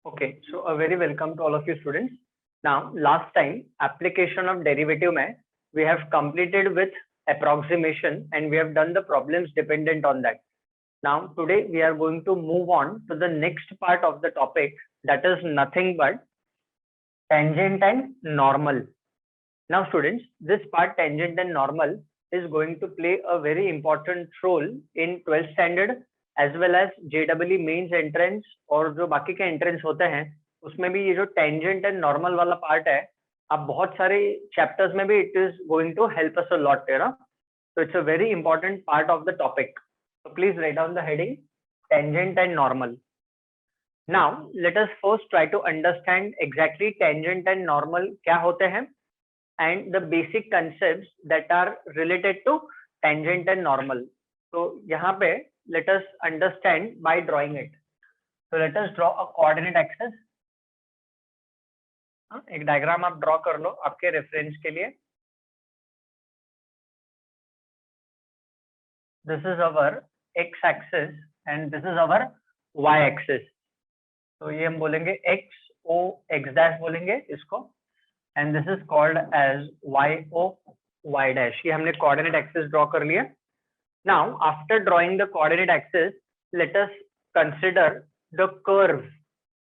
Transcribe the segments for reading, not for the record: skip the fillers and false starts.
Okay, so a very welcome to all of you students. Now, last time application of derivative में we have completed with approximation and we have done the problems dependent on that. Now, today we are going to move on to the next part of the topic, that is nothing but tangent and normal. Now, students, this part tangent and normal is going to play a very important role in 12th standard as well as JEE mains entrance और जो बाकी के entrance होते हैं उसमें भी ये जो टेंजेंट एंड नॉर्मल वाला पार्ट है, आप बहुत सारे चैप्टर्स में भी it is going to help us a lot, you know. So it's a very important part of the topic. So please write down the heading tangent and normal. Now let us first try to understand exactly tangent and normal क्या होते हैं and the basic concepts that are related to tangent and normal. So यहाँ पे let us understand by drawing it. So let us draw a coordinate axis. एक diagram आप draw कर लो आपके reference के लिए. This is our x axis and this is our y axis. तो ये हम बोलेंगे x o x dash बोलेंगे इसको, and this is called as y o y dash. ये हमने coordinate axis ड्रॉ कर लिया. Now, after drawing the coordinate axis, let us consider the curve.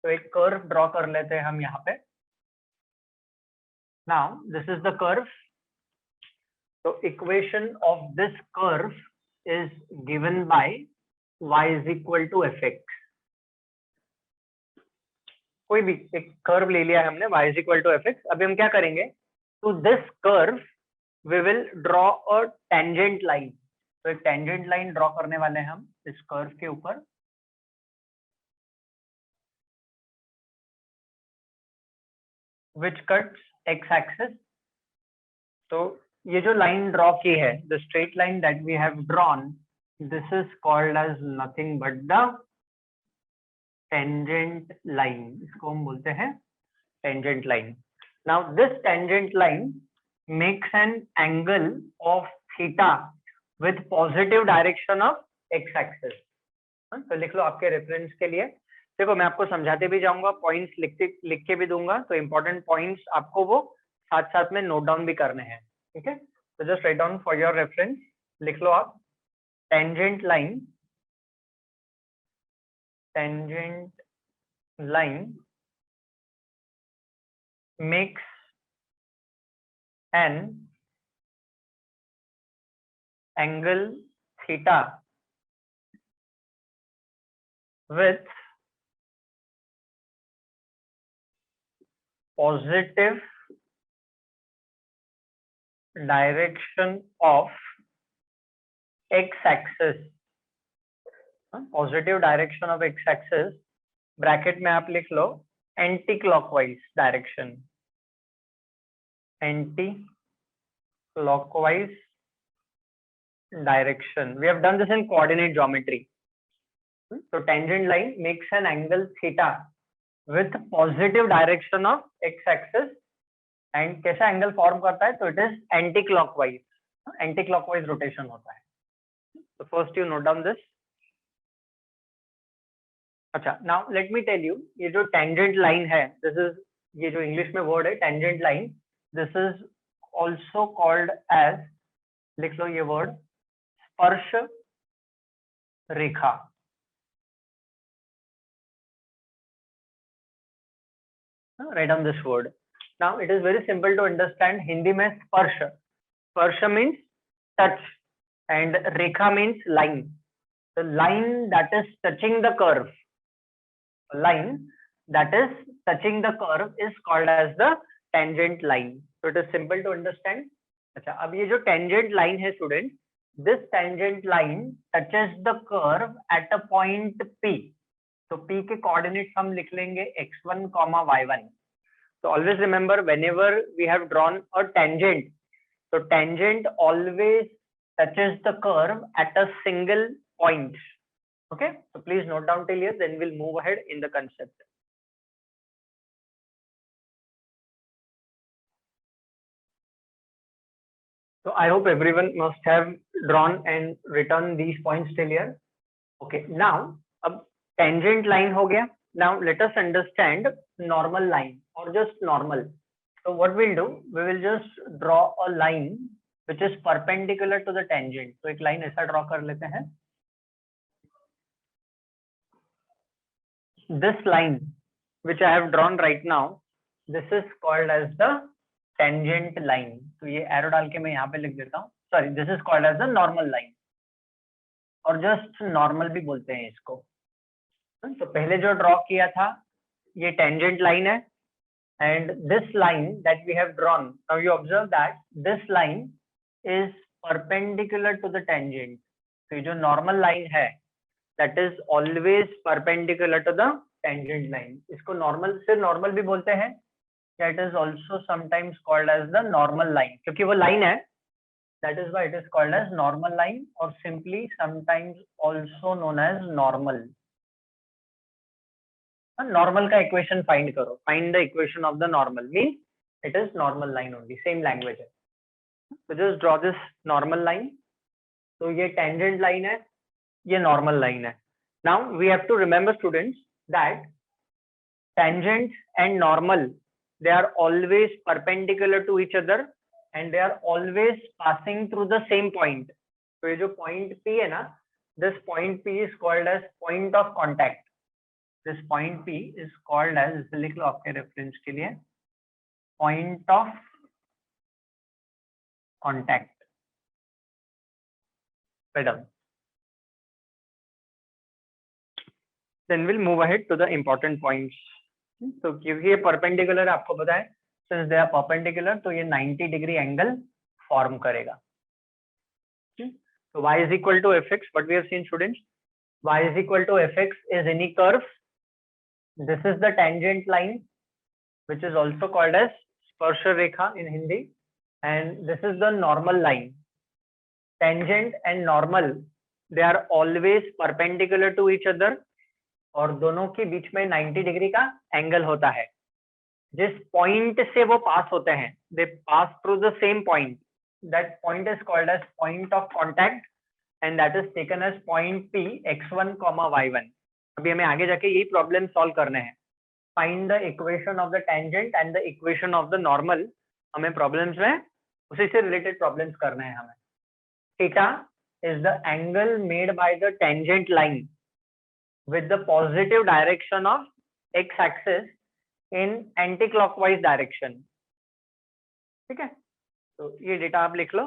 तो एक curve draw कर लेते हैं हम यहाँ पे. Now, this is the curve. So, equation of this curve is given by y is equal to fx. कोई भी एक curve ले लिया है हमने, y is equal to fx. अभी हम क्या करेंगे? To this curve, we will draw a tangent line. तो एक टेंजेंट लाइन ड्रॉ करने वाले हैं हम इस कर्व के ऊपर. Which cuts X axis. तो ये जो लाइन ड्रॉ की है, the straight line that we have drawn, this is called as nothing but the tangent line. इसको हम बोलते हैं tangent line. Now this tangent line makes an angle of theta with positive direction of x axis. तो लिख लो आपके reference के लिए. देखो मैं आपको समझाते भी जाऊंगा, पॉइंट्स लिख के भी दूंगा, तो इंपॉर्टेंट पॉइंट्स आपको वो साथ साथ में नोट डाउन भी करने हैं. ठीक है, तो just write down for your reference. लिख लो आप tangent line makes N angle theta with positive direction of x axis. Positive direction of x axis bracket में आप लिख लो anticlockwise direction. Anticlockwise direction. We have done this in coordinate geometry. So tangent line makes an angle theta with positive direction of x axis and कैसा angle form करता है? तो it is anti clockwise. Anti clockwise rotation होता है. So first you note down this. अच्छा, now let me tell you, ये जो tangent line है, this is ये जो इंग्लिश में वर्ड है tangent line, this is also called as, लिख लो ये वर्ड, स्पर्श रेखा. Write down this word. Now it is very simple to understand. Hindi में स्पर्श, स्पर्श means touch and Rekha means line. The line that is touching the curve, line that is touching the curve is called as the tangent line. So it is simple to understand. अच्छा, अब ये जो tangent line है student, this tangent line touches the curve at a point P. तो P के coordinates हम लिख लेंगे x1, y1. So always remember, whenever we have drawn a tangent, so tangent always touches the curve at a single point. Okay, so please note down till here, then we'll move ahead in the concept. So I hope everyone must have drawn and written these points till here. Okay, now अब tangent line हो गया. now let us understand normal line or just normal. So what we'll do, we will just draw a line which is perpendicular to the tangent. तो एक line ऐसा draw कर लेते हैं. This line which I have drawn right now, this is called as the tangent line. तो ये arrow डाल के मैं यहाँ पे लिख देता हूँ. Sorry, this is called as the normal line. और just normal भी बोलते हैं इसको. तो पहले जो draw किया था ये tangent line है. And this line that we have drawn, now you observe that this line is perpendicular to the tangent. So ये जो normal line है, that is always perpendicular to the tangent line. इसको normal सिर्फ normal भी बोलते हैं. That is also sometimes called as the normal line. क्योंकि वो line है, that is why it is called as normal line or simply sometimes also known as normal. Normal का equation find करो. Find the equation of the normal. Means it is normal line only. Same language है. So just draw this normal line. तो ये tangent line है, ये normal line है. Now we have to remember students that tangent and normal, they are always perpendicular to each other and they are always passing through the same point. तो ये जो point P है ना, this point P is called as point of contact. This point P is called as, लिख लो आपके reference के लिए, point of contact. Madam. Then we'll move ahead to the important points. So क्योंकि ये perpendicular है, आपको पता है, since they are perpendicular, तो ये 90 degree angle form करेगा. So y is equal to fx. What we have seen, students, y is equal to fx is any curve. This is the tangent line, which is also called as sparsha rekha in Hindi, and this is the normal line. Tangent and normal, they are always perpendicular to each other, और दोनों के बीच में 90 degree का angle होता है. जिस point से वो पास होते हैं, they pass through the same point. That point is called as point of contact, and that is taken as point P x1, y1. अभी हमें आगे जाके यही प्रॉब्लम सॉल्व करने हैं. Find the equation of the tangent and the equation of the normal. हमें problems में उसी से रिलेटेड प्रॉब्लम्स करने हैं हमें. Theta is the angle made by the tangent line with the positive direction of x axis in anticlockwise direction. ठीक है, तो ये डेटा आप लिख लो.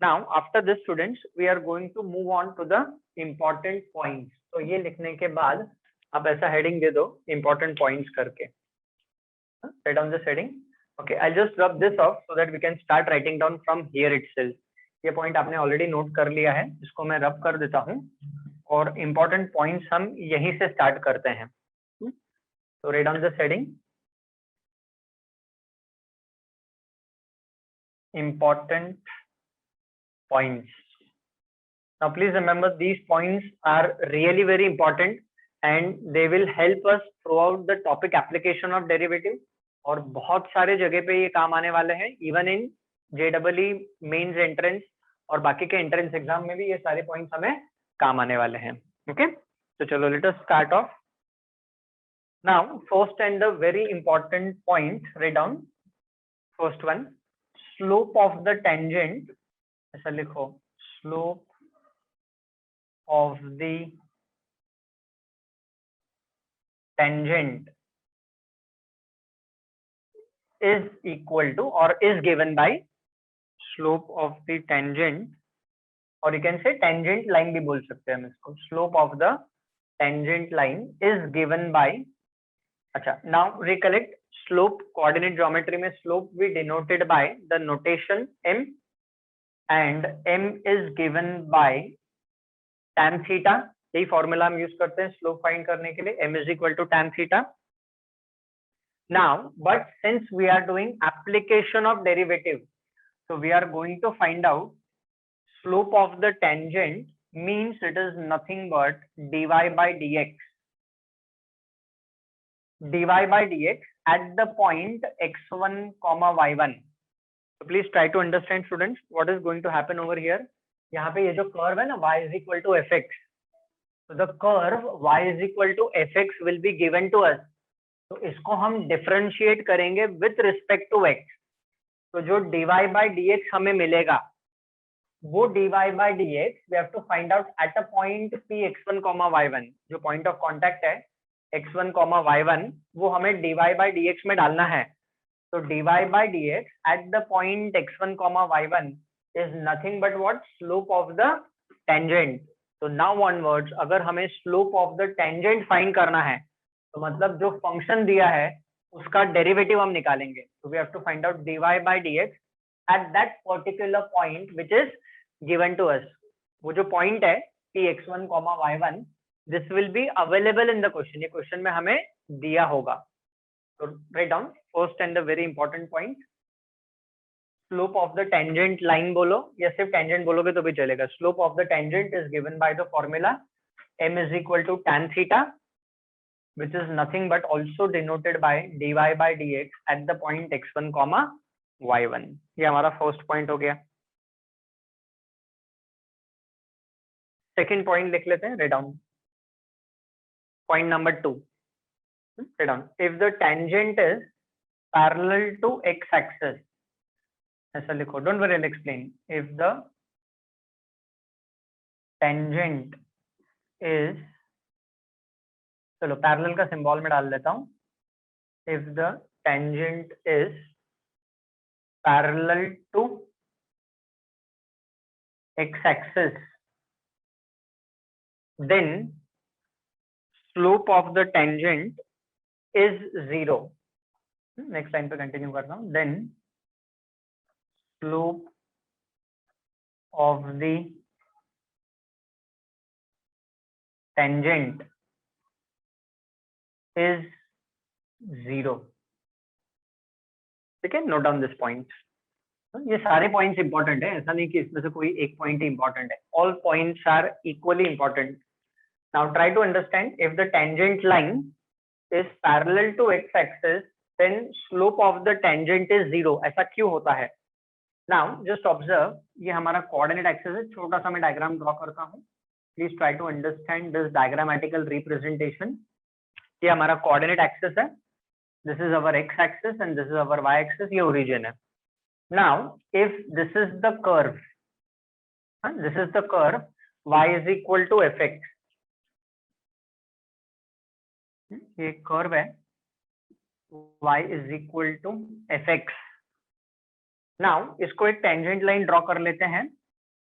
Now after this students we are going to move on to the important points. तो ये लिखने के बाद आप ऐसा हेडिंग दे दो, important points करके. Write down this heading. Okay, I'll just rub this off so that we can start writing down from here itself. ये point आपने already note कर लिया है, इसको मैं rub कर देता हूँ और important points हम यहीं से start करते हैं. So write down this heading. Important points. Now please remember these points are really very important and they will help us throughout the topic application of derivative. और बहुत सारे जगह पे ये काम आने वाले हैं, even in JEE mains entrance और बाकी के एंट्रेंस एग्जाम में भी ये सारे पॉइंट्स हमें काम आने वाले हैं. ओके, तो चलो let us start of. Now first and the very important point, right down first one, slope of the tangent. ऐसा लिखो, slope of the tangent is equal to or is given by slope of the tangent, or you can say tangent line भी बोल सकते हैं हम इसको. Slope of the tangent line is given by, अच्छा, now recollect slope coordinate geometry में slope we denoted by the notation m, and m is given by tan theta. यही formula हम यूज करते हैं स्लोप फाइंड करने के लिए, m is equal to tan theta. Now, but since we are doing application of derivative, so we are going to find out slope of the tangent means it is nothing but dy by dx. dy by dx at the point x1 comma y1. So please try to understand students what is going to happen over here. यहाँ पे ये जो curve है ना y is equal to fx, तो the curve y is equal to fx will be given to us. तो इसको हम डिफरेंशिएट करेंगे विथ रिस्पेक्ट टू x। तो जो dy बाय dx हमें मिलेगा वो dy by dx we have to find out at a point p x1, y1। जो पॉइंट ऑफ कांटेक्ट है x1, y1 वो हमें dy बाय dx में डालना है। तो dy by dx at the point x1, y1 is nothing but what, slope of the tangent. तो now onwards अगर हमें slope of the tangent find करना है तो मतलब जो फंक्शन दिया है उसका डेरिवेटिव हम निकालेंगे। तो we have to find out dy by dx at that particular point which is given to us. वो जो पॉइंट है p x1, y1 this will be available in the question. ये क्वेश्चन में हमें दिया होगा। तो write down first and the very important point, slope of the tangent line बोलो या सिर्फ टेंजेंट बोलोगे तो भी चलेगा। Slope of the tangent is given by the formula m is equal to tan theta which is nothing but also denoted by dy by dx at the point x1, y1। ये हमारा first point हो गया। Second point लिख लेते हैं, write down point number 2, write down if the tangent is parallel to x axis, ऐसा लिखो, don't worry I explain. If the tangent is, चलो पैरेलल का सिंबल में डाल देता हूं। इफ the tangent is parallel to x axis then slope of the tangent is 0। Next line पे कंटिन्यू करता हूं। then slope of the tangent is 0। ठीक है, नोट डाउन दिस पॉइंट। ये सारे पॉइंट्स इंपॉर्टेंट है, ऐसा नहीं कि इसमें से कोई एक पॉइंट ही इंपॉर्टेंट है। All points are equally important. Now try to understand, if the tangent line is parallel to X axis then slope of the tangent is 0। ऐसा क्यों होता है? नाउ जस्ट ऑब्जर्व, ये हमारा कोऑर्डिनेट एक्सिस है। छोटा सा मैं डायग्राम ड्रॉ करता हूँ, please try to understand this diagrammatical representation. ये हमारा कोऑर्डिनेट एक्सिस है, this is our X axis and this is our Y axis, ये ओरिजिन है। Now, if this is the curve, this is the curve, y is equal to fx। ये curve है, y is equal to fx। Now, इसको एक tangent line draw कर लेते हैं।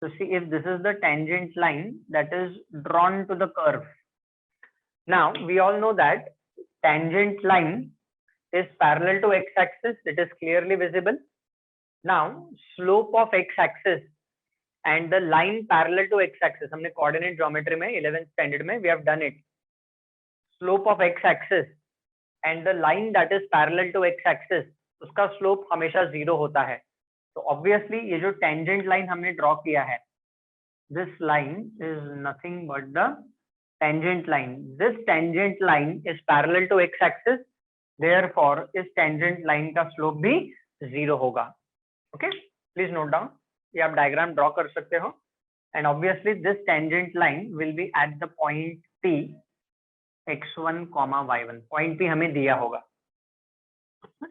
So see if this is the tangent line that is drawn to the curve। Now, we all know that tangent line is parallel to x-axis. It is clearly visible। Now, slope of x-axis and the line parallel to x-axis, हमने coordinate geometry में 11th standard में we have done it। Slope of x-axis and the line that is parallel to x-axis, उसका slope हमेशा 0 होता है। तो obviously ये जो tangent line हमने draw किया है, this line is nothing but the tangent line। This tangent line is parallel to x-axis, therefore इस tangent line का slope भी 0 होगा। ओके, प्लीज नोट डाउन, ये आप डायग्राम ड्रॉ कर सकते हो। And obviously this tangent line will be at the point P x1, y1। Point P हमें दिया होगा।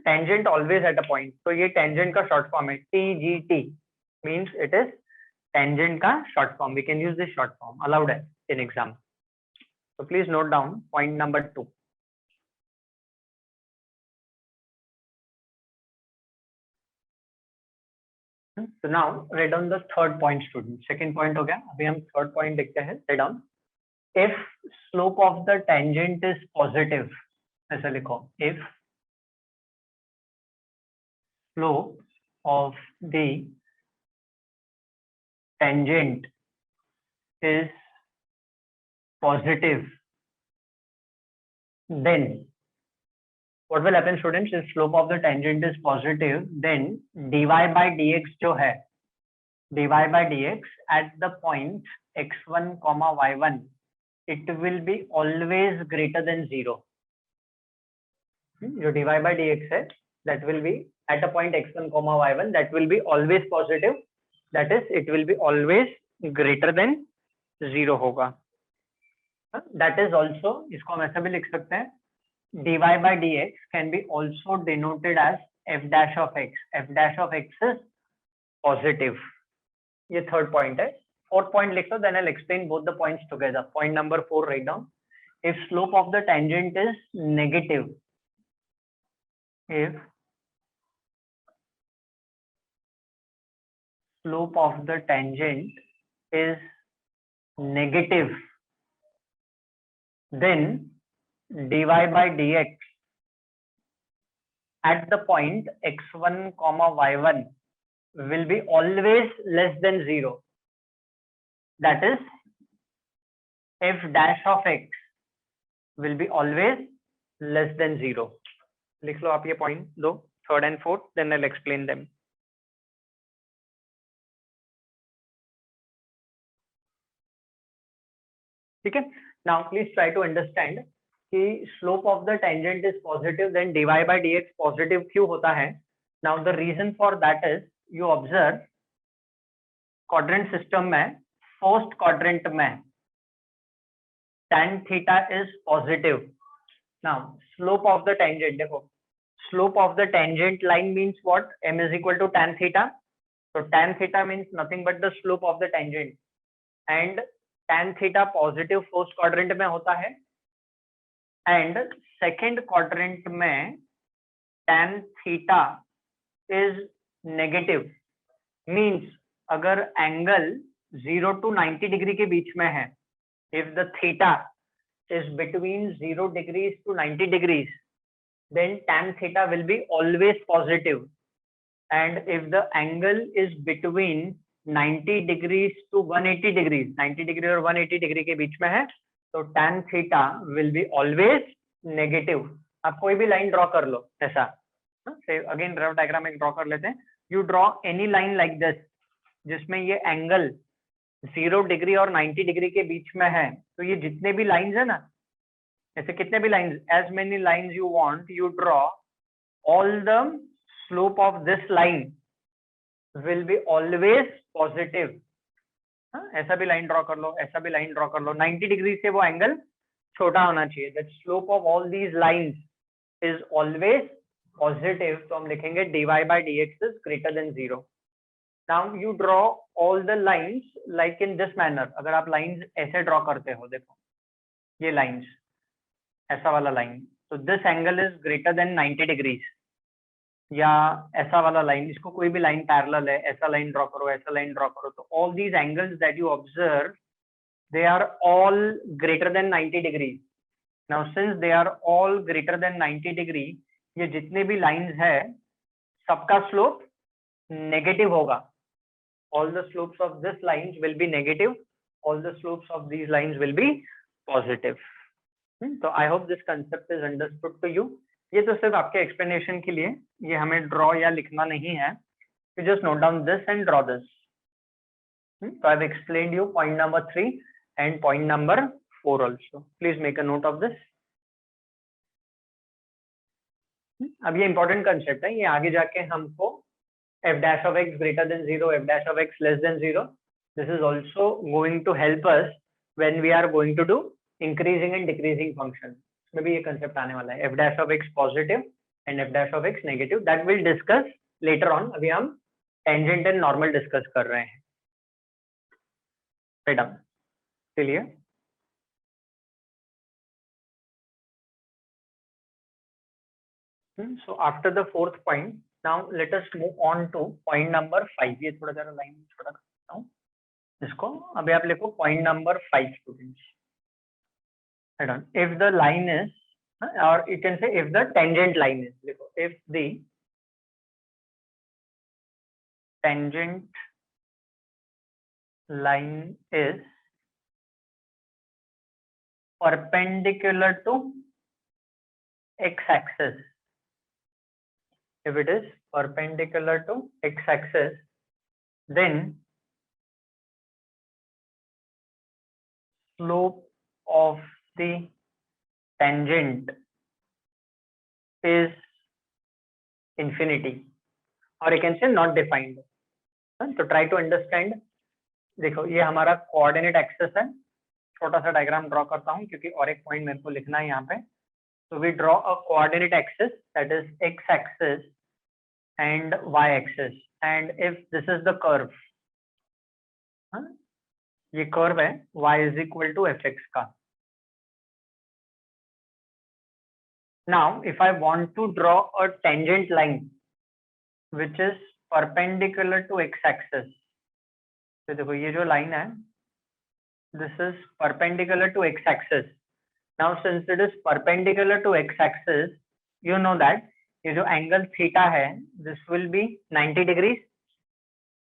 Tangent always at a point, तो ये टेंजेंट का शॉर्ट फॉर्म है, TGT means it is tangent का short form. We can use this short form, allowed है in exam. तो please note down point number 2। So now write down the third point student। second point हो गया, अभी हम third point देखते हैं। write down if slope of the tangent is positive, ऐसा लिखो, if slope of the tangent is positive then what will happen students? if slope of the tangent is positive then dy by dx जो है, dy by dx at the point x1, y1 it will be always greater than 0। जो dy by dx है that will be at a point x1, y1 that will be always positive, that is it will be always greater than 0 होगा। That is also, इसको हम ऐसा भी लिख सकते हैं, dy by dx can be also denoted as f dash of x. f dash of x is positive. ये third point है. Fourth point लिख लो, then I'll explain both the points together. Point number 4, write down. If slope of the tangent is negative, if slope of the tangent is negative, then dy by dx at the point x1 comma y1 will be always less than 0. That is, f dash of x will be always less than 0. लिख लो आप ये point दो, third and fourth, then I'll explain them. ठीक है. Now please try to understand कि slope of the tangent is positive, then dy by dx positive क्यों होता है. Now the reason for that is, you observe quadrant system में first quadrant में tan theta is positive. Now slope of the tangent, देखो slope of the tangent line means what? M is equal to tan theta. So tan theta means nothing but the slope of the tangent, and tan theta positive first quadrant में होता है, and second quadrant में tan theta is negative. Means अगर angle 0 to 90 degree के बीच में है, if the theta is between 0 degrees to 90 degrees, then tan theta will be always positive. And if the angle is between 90 degrees to 180 degrees, 90 degree और 180 degree के बीच में है, तो tan theta will be always negative. आप कोई भी line draw कर लो ऐसा, अगेन रफ डायग्राम एक ड्रॉ कर लेते हैं. You draw any line like this जिसमें ये एंगल 0 डिग्री और 90 डिग्री के बीच में है. तो ये जितने भी लाइंस है ना, ऐसे कितने भी lines, as many lines you want, you draw all the slope of this line will be always positive. ऐसा भी लाइन ड्रॉ कर लो, ऐसा भी लाइन ड्रॉ कर लो, 90 डिग्री से वो एंगल छोटा होना चाहिए. That slope of all these lines is always positive. तो हम लिखेंगे dy by dx is greater than 0. Now you draw all the lines like in this manner. अगर आप लाइंस ऐसे ड्रॉ करते हो, देखो ये लाइंस, ऐसा वाला लाइन, तो this angle is greater than 90 degrees. या ऐसा वाला लाइन, इसको कोई भी लाइन पैरेलल है, ऐसा लाइन ड्रॉ करो, ऐसा लाइन ड्रॉ करो, तो all these angles that you observe, they are all greater than 90 degree. Now since they are all greater than 90 degree, ये जितने भी लाइंस है सबका स्लोप नेगेटिव होगा. All the slopes of this lines will be negative. All the slopes of these lines will be positive. So I hope this concept is understood to you. ये तो सिर्फ आपके एक्सप्लेनेशन के लिए, ये हमें ड्रॉ या लिखना नहीं है. You just note down this and draw this. So I've explained you point number 3 and point number 4 also. Please make a note of this. अब ये important concept है, ये आगे जाके हमको f dash of x greater than 0, f dash of x less than 0. This is also going to help us when we are going to do increasing and decreasing functions. इसमें भी ये concept आने वाला है, f dash of x positive and f dash of x negative. That we'll discuss later on. अभी हम tangent and normal discuss कर रहे हैं. Right up. चलिए. So after the fourth point, now let us move on to point number 5. ये थोड़ा जरा line छोटा करता हूँ इसको. अभी आप लिखो point number 5 students. Hold on. If the line is, or you can say if the tangent line is, लिखो if the tangent line is perpendicular to x-axis. If it is perpendicular to x-axis, then slope of the tangent is infinity, or you can say not defined. So try to understand. देखो ये हमारा coordinate axis है, छोटा सा diagram draw करता हूँ क्योंकि और एक पॉइंट मेरे को लिखना है यहाँ पे. So we draw a coordinate axis, that is x axis and y axis, and if this is the curve, ये curve है y is equal to fx का. Now if I want to draw a tangent line which is perpendicular to x axis, तो देखो ये जो line है, this is perpendicular to x axis. Now since it is perpendicular to x axis, you know that ये जो angle theta है, this will be 90 degrees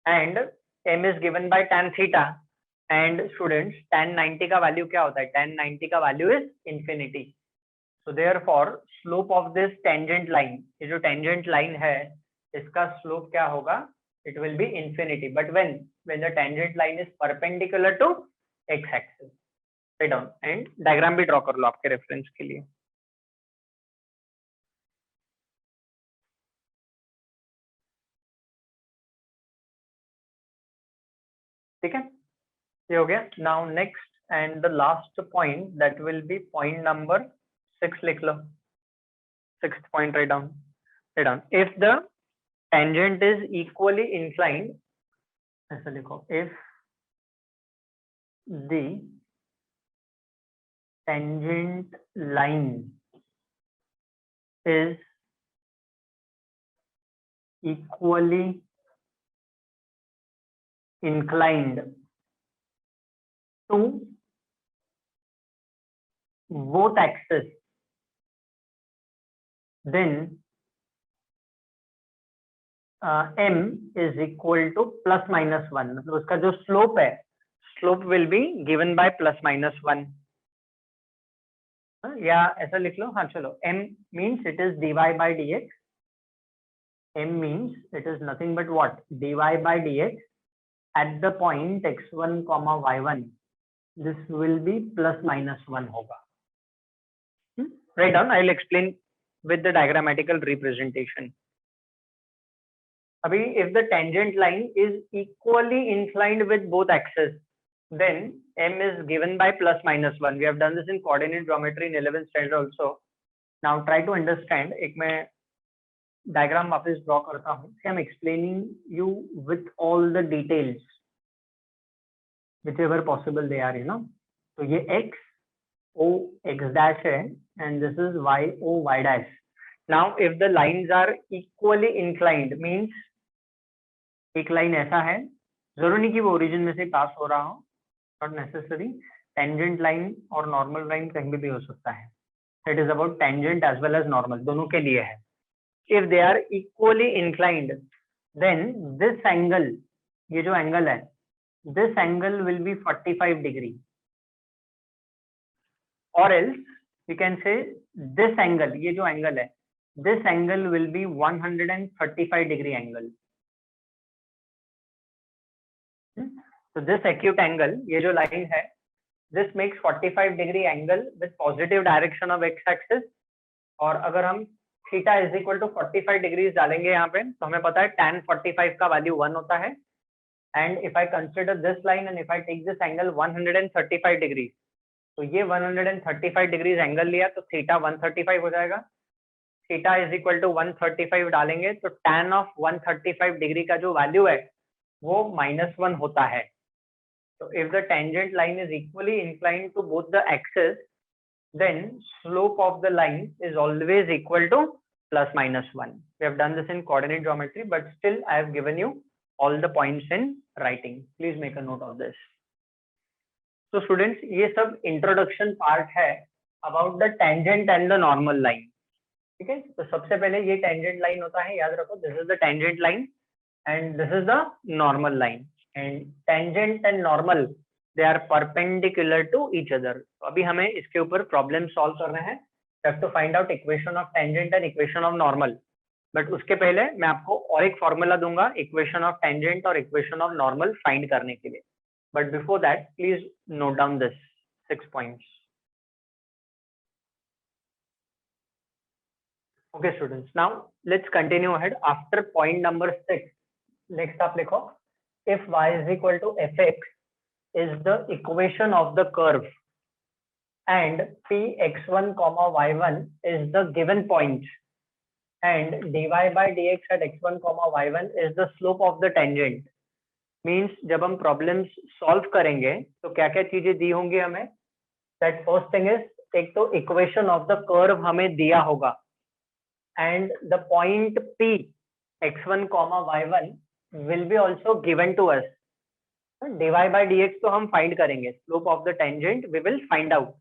and m is given by tan theta. And students, tan 90 का value क्या होता है? Tan 90 का value is infinity. So therefore slope of this tangent line, ये जो tangent line है, इसका slope क्या होगा? It will be infinity. But when the tangent line is perpendicular to x axis. Write down and diagram भी draw कर लो आपके reference के लिए. ठीक है, ये हो गया. Now next and the last point, that will be point number 6. लिख लो. 6th point, write down. If the tangent is equally inclined, ऐसा लिखो, if the tangent line is equally inclined to both axes, then m is equal to plus minus 1. मतलब उसका जो slope है, slope will be given by plus minus 1. या ऐसा लिख लो. हाँ चलो, m means it is dy by dx. M means it is nothing but what? dy by dx at the point x1 comma y1. This will be plus minus 1 होगा. Write down. I will explain with the diagrammatical representation. अभी if the tangent line is equally inclined with both axes, then m is given by plus minus 1. We have done this in coordinate geometry in 11th standard also. Now try to understand. एक मैं diagram वापस draw करता हूँ. I am explaining you with all the details, whichever possible they are, you know. तो ये x o x dash है and this is y o y dash. Now if the lines are equally inclined means एक line ऐसा है, जरूरी नहीं कि वो ओरिजिन में से पास हो रहा हो, नॉट नेसेसरी. टेंजेंट लाइन और नॉर्मल लाइन कहीं भी हो सकता है. It is about tangent as well as normal, दोनों के लिए है. If they are equally inclined then this angle, ये जो एंगल है, this angle will be 45 degree. और else you can say this angle, ये जो एंगल है, this angle will be 135 degree angle. So this acute angle, ये जो line है, this makes 45 degree angle with positive direction of x axis. और अगर हम theta is equal to 45 degrees डालेंगे यहाँ पे, तो हमें पता है tan 45 का वैल्यू 1 होता है. And if I consider this line and if I take this angle 135 degrees, तो ये 135 degrees एंगल लिया तो theta 135 हो जाएगा. theta is equal to 135 डालेंगे तो tan of 135 डिग्री का जो वैल्यू है वो -1 होता है. So if the tangent line is equally inclined to both the axes, then slope of the line is always equal to plus minus 1. We have done this in coordinate geometry, but still I have given you all the points in writing. Please make a note of this. So students, ये सब introduction part है about the tangent and the normal line. ठीक है, तो सबसे पहले ये tangent line होता है, याद रखो. This is the tangent line and this is the normal line. And tangent and normal, they are perpendicular to each other. तो अभी हमें इसके ऊपर प्रॉब्लम सॉल्व करना है. have to find out equation of tangent and equation of normal. But उसके पहले मैं आपको और एक फॉर्मूला दूंगा इक्वेशन ऑफ टेंजेंट और इक्वेशन ऑफ नॉर्मल फाइंड करने के लिए. But before that please note down this 6 points. Okay students, now let's continue ahead. After point number 6, next आप लिखो, if y is equal to fx is the equation of the curve. and Px1 comma y1 is the given point and dy by dx at x1 comma y1 is the slope of the tangent. Means जब हम problems solve करेंगे तो क्या क्या चीजें दी होंगी हमें. That first thing is, एक तो इक्वेशन ऑफ द कर्व हमें दिया होगा and the point P x1 comma y1 will be also given to us. dy by dx तो हम फाइंड करेंगे, slope of the tangent we will find out.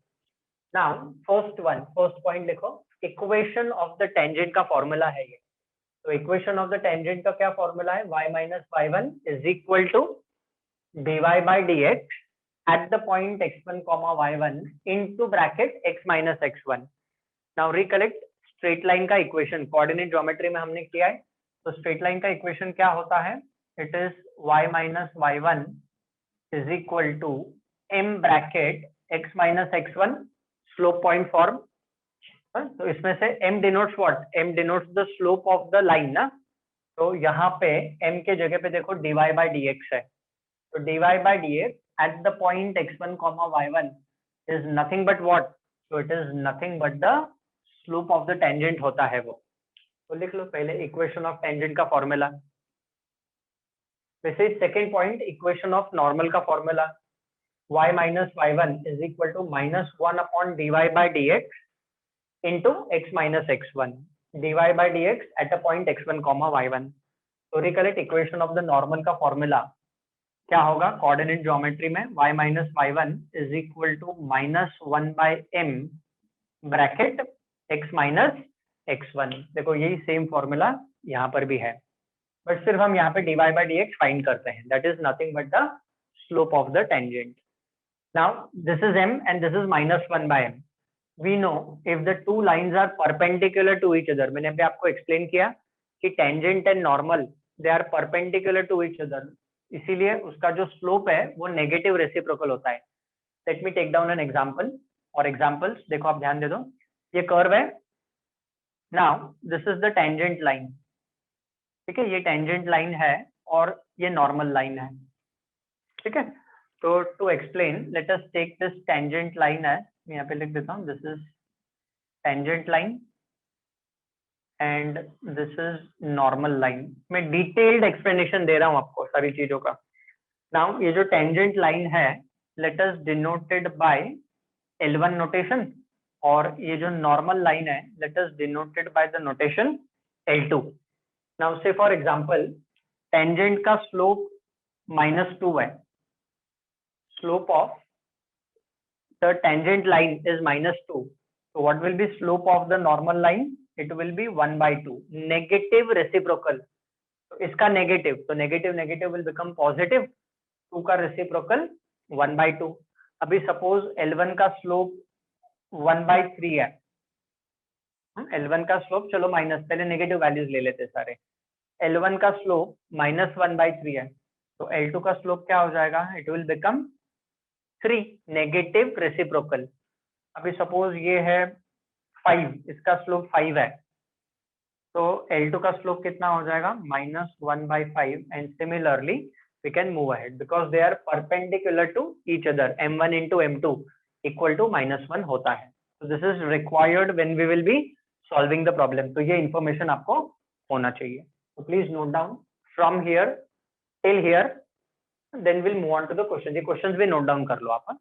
Now first point लिखो, equation of the tangent का formula है ये. तो equation of the tangent का क्या फॉर्मूला है, y minus y1 is equal to dy by dx at the point x1 comma y1 into bracket x minus x1. Now recollect straight line का equation coordinate geometry में हमने किया है. तो straight line का इक्वेशन क्या होता है, it is y minus y1 is equal to m bracket x minus x1 slope point form. तो इसमें से m denotes what, m denotes the slope of the line ना. तो यहाँ पे m के जगह पे देखो dy by dx है. तो dy by dx at the point x1 comma y1 is nothing but what, so it is nothing but the slope of the tangent होता है वो. तो लिख लो पहले इक्वेशन ऑफ टेंजेंट का फॉर्मूला. वैसे second point, equation of normal का formula y minus y1 is equal to minus 1 upon dy by dx into x minus x1, dy by dx at a point x1 comma y1. तो recollect equation of the normal का formula क्या होगा coordinate geometry में, y minus y1 is equal to minus 1 by m bracket x minus x1. देखो यही same formula यहाँ पर भी है, बट सिर्फ हम यहाँ पे dy by dx फाइंड करते हैं. That is nothing but the slope of the tangent. Now this is m and this is minus 1 by m. We know if the two lines are perpendicular to each other. मैंने अभी आपको explain किया कि tangent and normal they are perpendicular to each other, इसीलिए उसका जो slope है वो नेगेटिव रेसिप्रोकल होता है. Let me take down an example और एग्जांपल्स देखो, आप ध्यान दे दो. ये कर्व है. Now this is the tangent line. ठीक है, ये टेंजेंट लाइन है और ये नॉर्मल लाइन है. ठीक है, तो to explain let us take this tangent line as, मैं यहाँ पे लिख देता हूँ, this is tangent line and this is normal line. मैं डिटेल्ड एक्सप्लेनेशन दे रहा हूँ आपको सारी चीजों का. नाउ ये जो टेंजेंट लाइन है let us denoted by L1 notation, और ये जो नॉर्मल लाइन है let us denoted by the notation L2. Now say for example tangent का स्लोप -2 है. Slope of the tangent line is -2. So what will be slope of the normal line? It will be 1 by 2. Negative reciprocal. तो इसका negative, तो negative negative will become positive. 2 का reciprocal 1 by 2. अभी suppose L1 का slope 1 by 3 है. L1 का slope, चलो minus, पहले नेगेटिव वैल्यूज ले लेते सारे. L1 का स्लोप -1 by 3 है. तो L2 का स्लोप क्या हो जाएगा, it will become 3, negative reciprocal. अभी सपोज ये है 5, इसका स्लोप 5 है, तो L2 का स्लोप कितना हो जाएगा, -1 by 5. And similarly we can move ahead because they are perpendicular to each other. m1 into m2 equal to -1 होता है. तो this is required when we will be solving the problem. तो ये information आपको होना चाहिए. तो please note down from here till here, then will move on to the question. ये क्वेश्चंस भी नोट डाउन कर लो आप.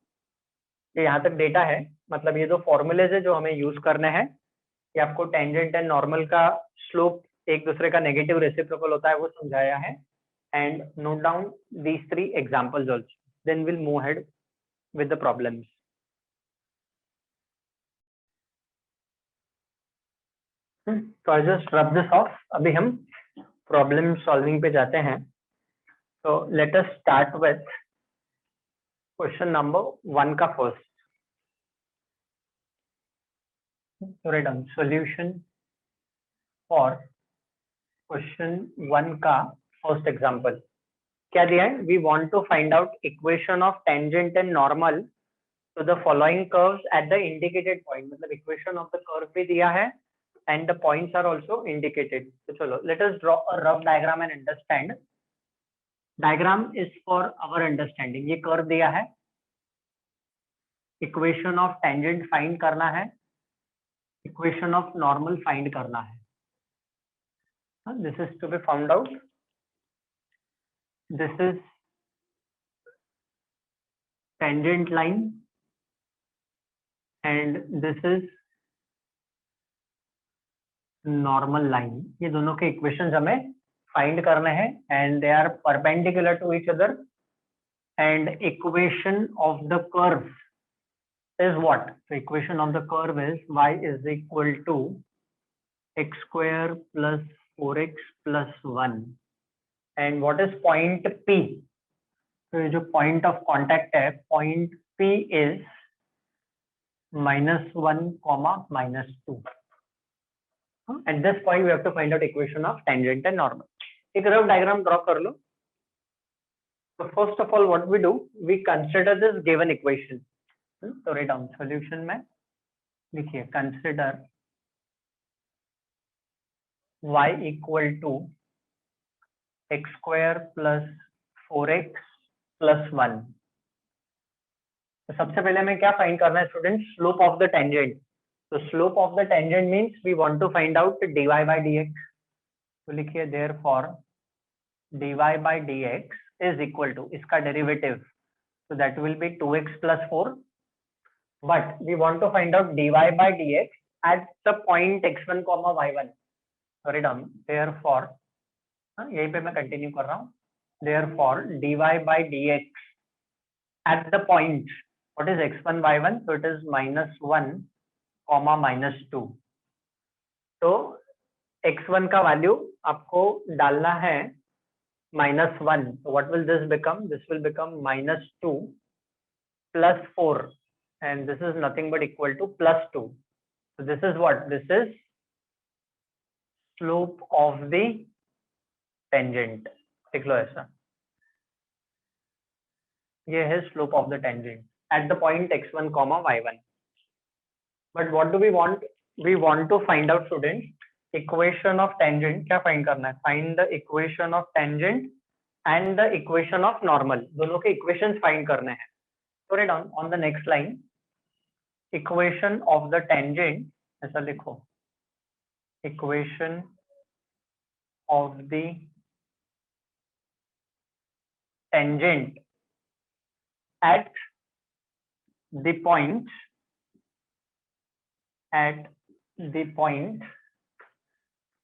ये यहाँ तक डेटा है, मतलब ये जो फॉर्मूलेज है जो हमें यूज करने हैं, ये आपको टेंजेंट एंड नॉर्मल का स्लोप एक दूसरे का नेगेटिव रेसिप्रोकल होता है वो समझाया है. And note down these 3 examples also, then will move ahead with the problems. तो I just rub this off. अभी हम प्रॉब्लम सॉल्विंग पे जाते हैं. तो let us start with question number 1 का first. write down solution for question 1 का first example. क्या दिया है, we want to find out equation of tangent and normal to the following curves at the indicated point. मतलब equation of the curve भी दिया है and the points are also indicated. तो चलो let us draw a rough diagram and understand. Diagram is for our understanding. ये curve दिया है, equation of tangent find करना है, इक्वेशन ऑफ नॉर्मल फाइंड करना है. This is to be found out. This is tangent line and this is normal line. ये दोनों के इक्वेशंस हमें फाइंड करने हैं and they are perpendicular to each other and equation of the curve is what? So equation of the curve is y is equal to x square plus 4x plus 1. And what is point P? So ये जो point of contact है, point P is -1 comma -2. At this point we have to find out equation of tangent and normal. एक rough diagram draw कर लो. So first of all, what we do, we consider this given equation. So write down solution में लिखिए consider y equal to x square plus 4x plus 1. तो सबसे पहले हमें क्या find करना है student? Slope of the tangent. तो slope of the tangent means we want to find out dy by dx. तो लिखिए therefore dy by dx is equal to इसका derivative, so that will be 2x plus 4, but we want to find out dy by dx at the point x1 comma y1. Write down therefore, यहीं पे मैं continue कर रहा हूँ. Therefore dy by dx at the point, what is x1 y1? So it is -1 comma -2. तो x1 का value आपको डालना है -1. So what will this become? This will become -2 plus 4, and this is nothing but equal to +2. So this is what? This is slope of the tangent. देख लो ऐसा, ये है slope of the tangent at the point x1 comma y1. But what do we want? We want to find out, students, equation of tangent. क्या find करना है? Find the equation of tangent and the equation of normal. दोनों के equations find करने हैं. So write down on the next line, equation of the tangent. ऐसा लिखो, equation of the tangent at the point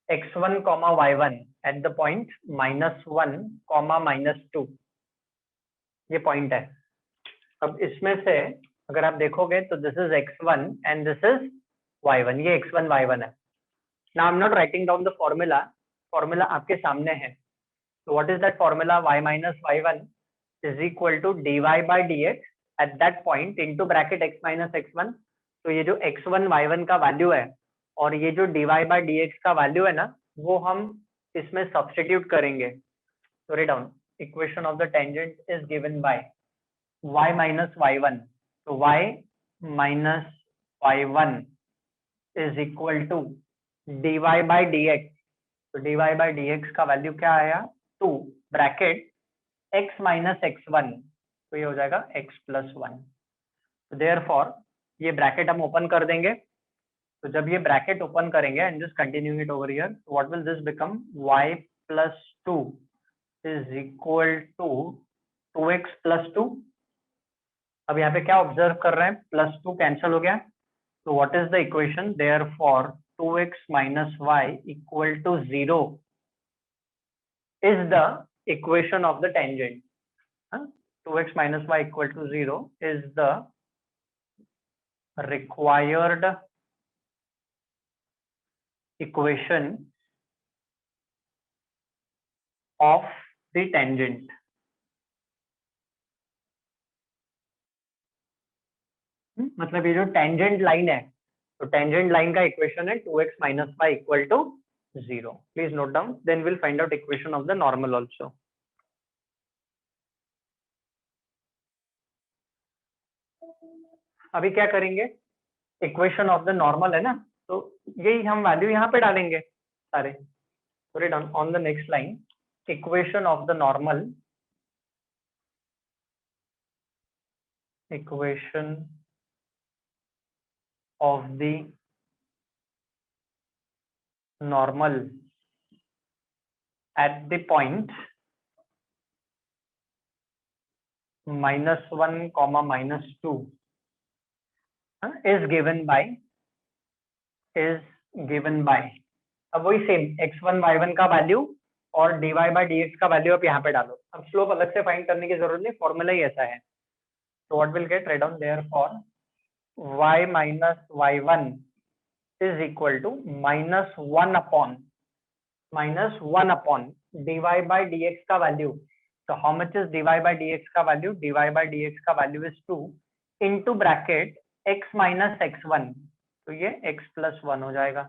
x1 comma y1 at the point -1 comma -2. ये point है. अब इसमें से अगर आप देखोगे तो this is x1 and this is y1. ये x1 y1 है. Now I am not writing down the formula. Formula आपके सामने है. So what is that formula? Y minus y1 is equal to dy by dx at that point into bracket x minus x1. तो ये जो x1 y1 का value है और ये जो dy by dx का वैल्यू है ना, वो हम इसमें सब्स्टिट्यूट करेंगे. So write down equation of the tangent is given by y minus y1. So y minus y1 is equal to dy by dx. तो dy by dx का value क्या आया? 2 ब्रैकेट x माइनस x1, तो ये हो जाएगा x plus 1. तो therefore ये ब्रैकेट हम ओपन कर देंगे. तो जब ये ब्रैकेट ओपन करेंगे and just continuing it over here, what will this become? y plus 2 is equal to 2x plus 2. अब यहाँ पे क्या ऑब्जर्व कर रहे हैं? प्लस 2 कैंसिल हो गया. तो what is the equation? Therefore 2x minus y equal to 0 is the equation of the tangent. 2x minus y equal to 0 is the required equation of the tangent. मतलब ये जो tangent line है, तो tangent line का equation है 2x minus y equal to 0. Please note down. Then we'll find out equation of the normal also. अभी क्या करेंगे? इक्वेशन ऑफ द नॉर्मल है ना, तो यही हम वैल्यू यहाँ पे डालेंगे सारे. Write down on the next line, equation of the normal, equation of the normal at the point -1, -2 is given by अब वही सेम x1 y1 का वैल्यू और dy by dx का वैल्यू आप यहाँ पे डालो। अब स्लोप अलग से फाइंड करने की जरूरत नहीं, फॉर्मूला ही ऐसा है। तो what will get, write down therefore y minus y1 is equal to -1 upon dy by dx का value. So how much is dy by dx का वैल्यू? dy by dx का value is 2 into bracket x minus x1, तो ये x plus 1 हो जाएगा।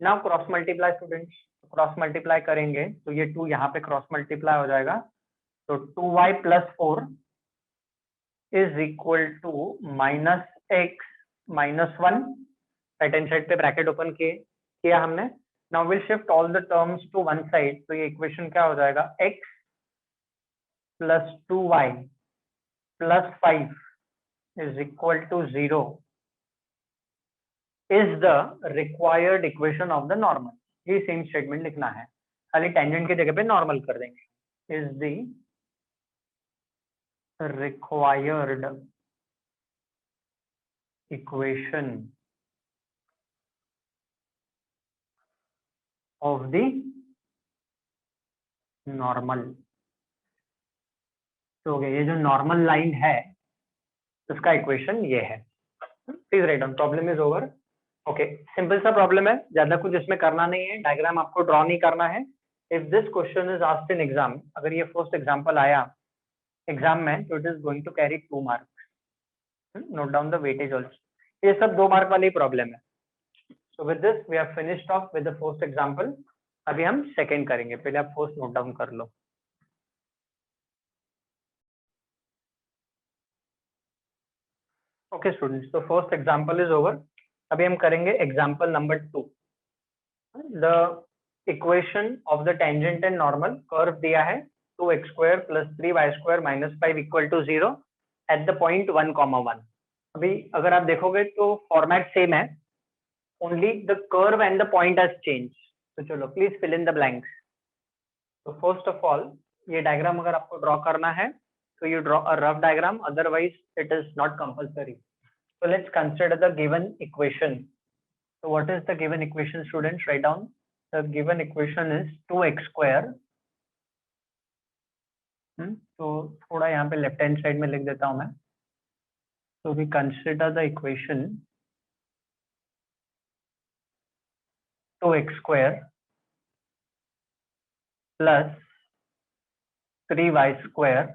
Now cross multiply students, cross multiply करेंगे तो ये 2 यहाँ पे क्रॉस मल्टीप्लाई हो जाएगा, तो 2y plus 4 is equal to -x minus 1, right hand side पे ब्रैकेट ओपन किया हमने। Now will shift all the terms to one side, तो ये इक्वेशन क्या हो जाएगा, x plus 2y plus 5 is equal to 0 is the required equation of the normal। ये same statement लिखना है, खाली टेंजेंट की जगह पे नॉर्मल कर देंगे। is the required equation of the normal। तो ये जो नॉर्मल लाइन है उसका इक्वेशन ये है। Please write down, problem is over. Okay, simple सा प्रॉब्लम है, ज्यादा कुछ इसमें करना नहीं है, डायग्राम आपको ड्रॉ नहीं करना है। If this question is asked in exam, अगर ये फर्स्ट एग्जांपल आया एग्जाम में, तो it is going to carry 2 marks. Note down the weightage also. ये सब 2 मार्क वाली प्रॉब्लम है। So with this we have finished off with the first example. अभी हम सेकंड करेंगे, पहले आप फर्स्ट नोट डाउन कर लो। ओके स्टूडेंट्स, तो फर्स्ट एग्जांपल इज ओवर। अभी हम करेंगे example number 2। The equation of the tangent and normal curve दिया है 2x² + 3y² - 5 = 0 eight the point 1, 1। अभी अगर आप देखोगे तो फॉर्मेट सेम है, only the curve and the point has change. तो चलो please fill in the blanks. तो फर्स्ट ऑफ ऑल ये डायग्राम अगर आपको ड्रॉ करना है तो you draw a rough diagram, otherwise it is not compulsory. So let's consider the given equation. So what is the given equation, students? Write down. The given equation is 2x²। तो थोड़ा यहाँ पे left hand side में लिख देता हूँ मैं। So we consider the equation 2x² plus 3y²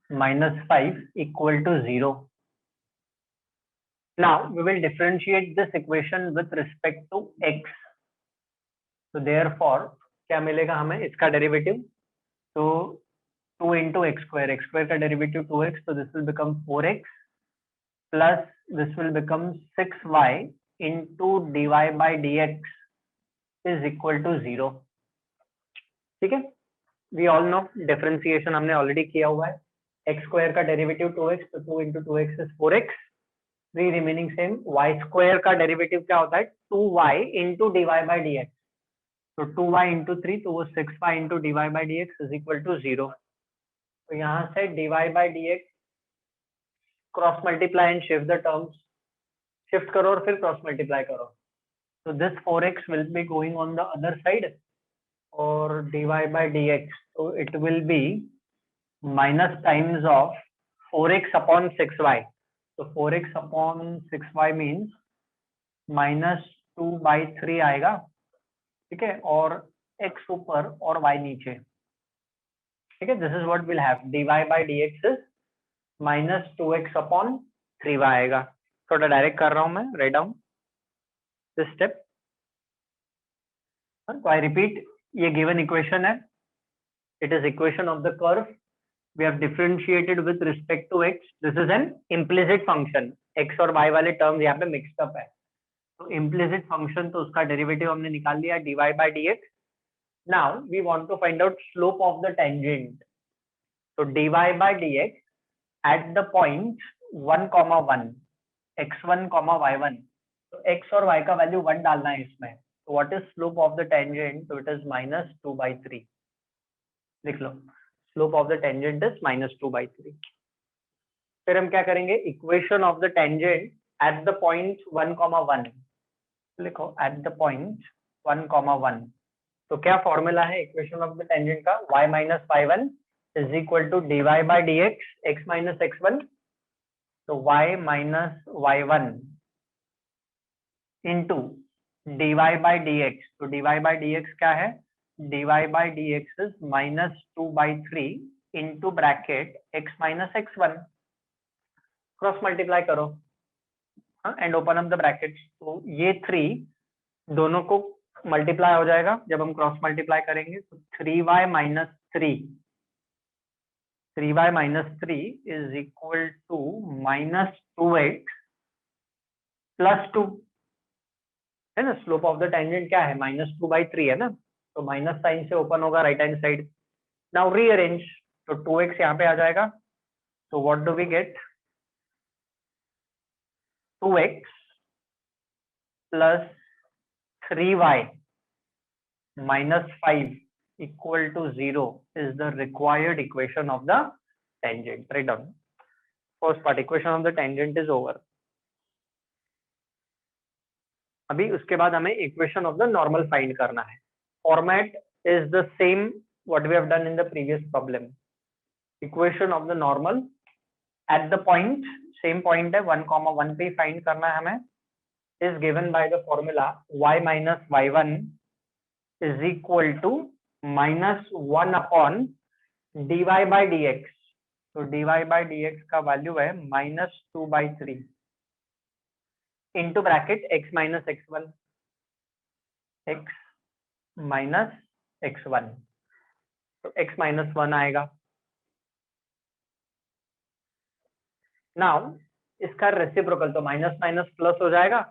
minus 5 equal to 0. Now we will differentiate this equation with respect to x. So therefore क्या मिलेगा हमें इसका डेरिवेटिव? तो 2 into x², x² का derivative 2x, so this will become 4x plus this will become 6y into dy by dx is equal to 0। ठीक है, we all know differentiation हमने already किया हुआ है। x² का डेरिवेटिव 2x, तो 2 into 2x is 4x, 3 remaining same. y² का derivative क्या होता है? 2y into dy by dx, तो 2y into 3, तो वो 6y into dy by dx is equal to 0। तो यहाँ से dy by dx cross multiply and shift the terms, shift करो और फिर क्रॉस मल्टीप्लाई करो। तो this 4x will be going on the other side, और dy by dx, तो it will B minus times of 4x upon 6y। तो 4x upon 6y means -2/3 आएगा, ठीक है, और x ऊपर और y नीचे, ठीक है। This is what will have, dy by dx is -2x upon 3y आएगा। थोड़ा डायरेक्ट कर रहा हूं मैं, राइट डाउन दिस स्टेप। तो आई रिपीट, ये गिवन इक्वेशन है, it is equation of the curve. We have differentiated with respect to x. This is an implicit function. x और y वाले टर्म्स यहाँ पे मिक्स्ड अप है, तो implicit function, तो उसका डेरिवेटिव हमने निकाल लिया dy by dx। Now we want to find out slope of the tangent. So dy by dx at the point 1, 1 x1 comma y1, तो x और y का वैल्यू 1 डालना है इसमें, तो what is slope of the tangent, तो it is -2/3। लिख लो, slope of the tangent is -2/3। फिर हम क्या करेंगे, equation of the tangent at the point 1,1, लिखो एट द पॉइंट 1,1। तो क्या फॉर्मूला है इक्वेशन ऑफ द टेंजेंट का, y minus y1 is equal to dy by dx x minus x1, तो y minus y1 into dy by dx, तो dy by dx क्या है, dy by dx is -2/3 into bracket x minus x1, cross multiply करो and open up the bracket, तो ये 3 दोनों को multiply हो जाएगा जब हम क्रॉस मल्टीप्लाई करेंगे, तो 3y minus 3 is equal to -2x plus 2 है ना। स्लोप ऑफ द टेंजेंट क्या है, -2/3 है ना, तो माइनस साइन से ओपन होगा right hand side. Now rearrange, तो 2x यहाँ पे आ जाएगा, तो what do we get, 2x plus 3y minus 5 equal to 0 is the required equation of the tangent. Write down. First part, equation of the tangent is over. अभी उसके बाद हमें equation of the normal find करना है. Format is the same what we have done in the previous problem. Equation of the normal at the point, same point है 1,1 पे find करना है हमें, is given by the formula y minus y1 is equal to -1 upon dy by dx, तो dy by dx का value है -2/3 into bracket x minus x1, तो x minus 1 आएगा। नाउ इसका रेसिप्रोकल, तो माइनस माइनस प्लस हो जाएगा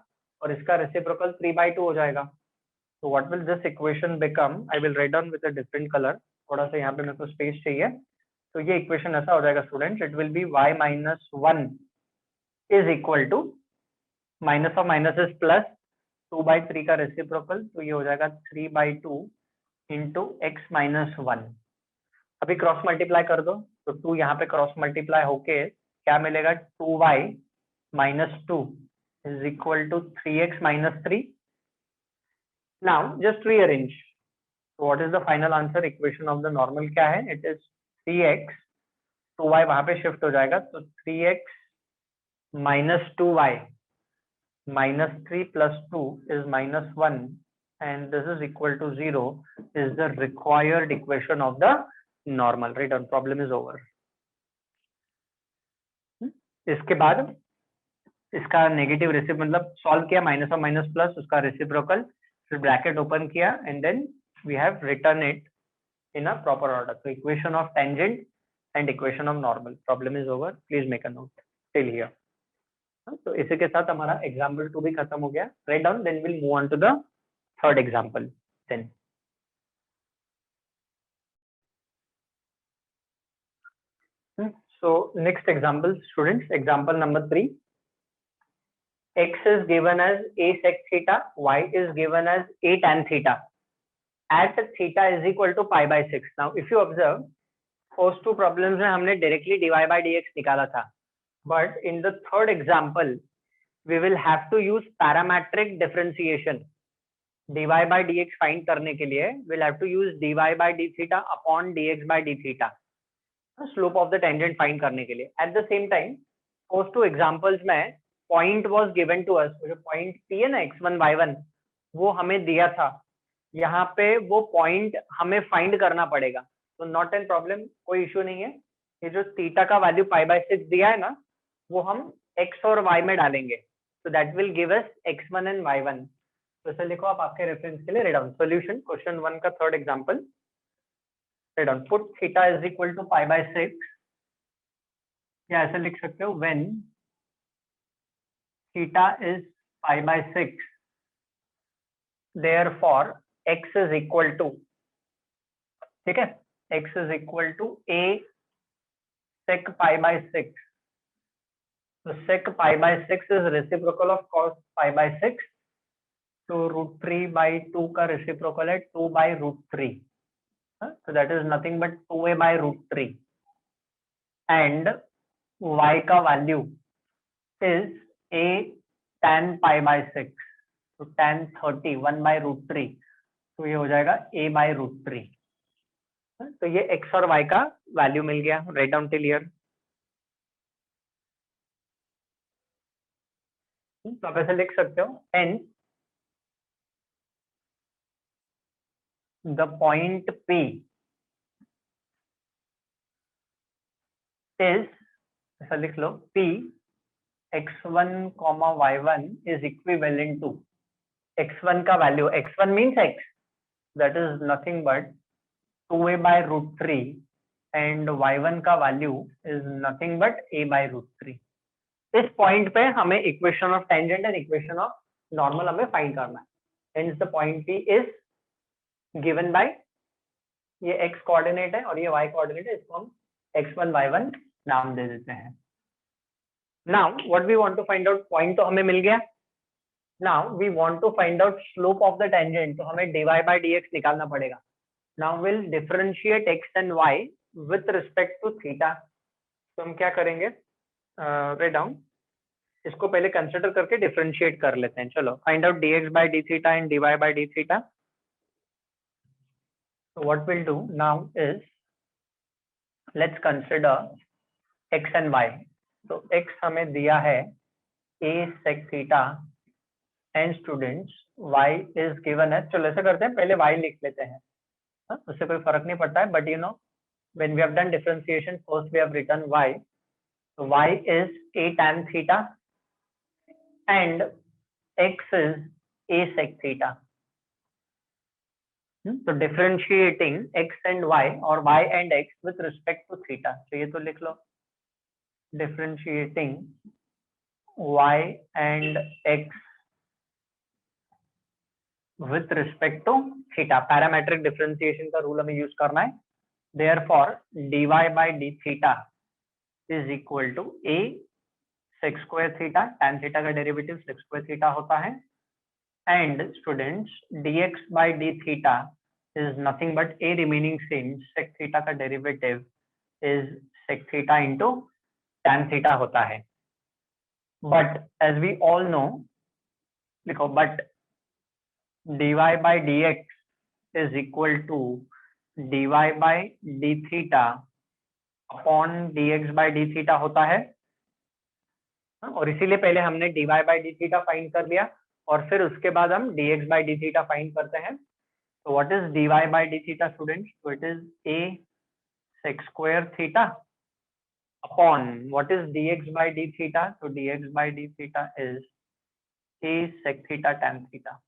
और इसका रेसिप्रोकल 3/2 हो जाएगा, तो what will this equation become, I will write down with a different colour, थोड़ा सा यहाँ पे मेरे को स्पेस चाहिए, तो ये इक्वेशन ऐसा हो जाएगा students, it will be y minus 1 is equal to minus of minus is plus 2/3 का रेसिप्रोकल, तो ये हो जाएगा 3/2 इंटू एक्स माइनस 1। अभी क्रॉस मल्टीप्लाई कर दो, तो 2 यहाँ पे क्रॉस मल्टीप्लाई होके क्या मिलेगा, 2y minus 2 is equal to 3x minus 3। Now just rearrange. So what is the final answer? Equation of the normal क्या है? It is 3x, 2y वहां पे शिफ्ट हो जाएगा, तो 3x minus 2y minus 3 plus 2 is -1 and this is equal to 0 is the required equation of the normal. Right on, problem is over. इसके बाद इसका नेगेटिव रेसिप मतलब सॉल्व किया, माइनस और माइनस प्लस, उसका रेसिप्रोकल, फिर ब्रैकेट ओपन किया and then we have return it in a proper order, so equation of tangent and equation of normal. Problem is over, please make a note till here. तो इसी के साथ हमारा example 2 भी खत्म हो गया, right down, then will move on to the third example. Then so next example students, example number 3, x is given as a sec theta, y is given as a tan theta at theta is equal to pi by 6. Now if you observe, first two problems में हमने directly dy by dx निकाला था, but in the third example we will have to use parametric differentiation. dy by dx find करने के लिए we'll have to use dy by d theta upon dx by d theta, slope of the tangent find करने के लिए। At the same time first two examples में point was given to us, जो point p है ना x1 y1 वो हमें दिया था, यहाँ पे वो पॉइंट हमें फाइंड करना पड़ेगा, तो नॉट एन प्रॉब्लम, कोई इश्यू नहीं है। ये जो थीटा का वैल्यू π/6 दिया है ना, वो हम x और y में डालेंगे, तो that will give us x1 and y1। तो इसे लिखो आप आपके रेफरेंस के लिए, राइट डाउन सॉल्यूशन क्वेश्चन 1 का third example, write down put theta is equal to π/6, या ऐसे लिख सकते हो when theta is π/6 therefore x is equal to, ठीक है, x is equal to a sec π/6 तो sec pi by 6 is reciprocal of cos pi by 6. तो √3 by 2 का reciprocal है 2 by √3. So that is nothing but 2a by √3. And y का value is a tan pi by 6. तो tan 30 1 by √3. तो ये हो जाएगा a by √3. तो ये x और y का वैल्यू मिल गया. Right down till here. तो आप ऐसे लिख सकते हो. Hence the point P is, ऐसा लिख लो, P x1, y1 is equivalent to x1 का value, x1 means x, that is nothing but 2a by √3 and y1 का value is nothing but a by √3. इस पॉइंट पे हमें equation of tangent and equation of normal हमें find करना है. Hence the point P is given by, ये x coordinate है और ये y कोऑर्डिनेट है, इसको हम x1 y1 नाम दे देते हैं. Now what we want to find out, point तो हमें मिल गया. Now we want to find out slope of the tangent, तो हमें dy by dx निकालना पड़ेगा. Now we'll differentiate x and y with respect to theta. तो हम क्या करेंगे, राइट डाउन, इसको पहले कंसिडर करके डिफरेंशिएट कर लेते हैं. चलो, find out dx by d theta and dy by d theta. So what we'll do now is, let's consider x and y. तो x हमें दिया है a sec theta and students y is given है. चलो ऐसा करते हैं, पहले y लिख लेते हैं, उससे कोई फर्क नहीं पड़ता है. But you know, when we have done differentiation, first we have written y. So y is a tan theta and x is a sec theta. So differentiating x and y or y and x with respect to theta. तो ये तो लिख लो, differentiating y and x with respect to theta. Parametric differentiation का rule हमें use करना है. Therefore dy by d theta is equal to a sec square theta. tan theta का derivative sec square theta होता है. And students dx by d theta is nothing but a remaining same, sec theta का derivative is sec theta into tan theta होता है. But as we all know, लिखो, but dy by dx is equal to dy by d theta upon dx by d theta होता है. और इसीलिए पहले हमने dy by d theta find कर लिया और फिर उसके बाद हम dx by d theta find करते हैं. तो what is dy by d theta students? तो it is a sec square theta upon what is dx by d theta? तो dx by d theta is a sec theta tan theta.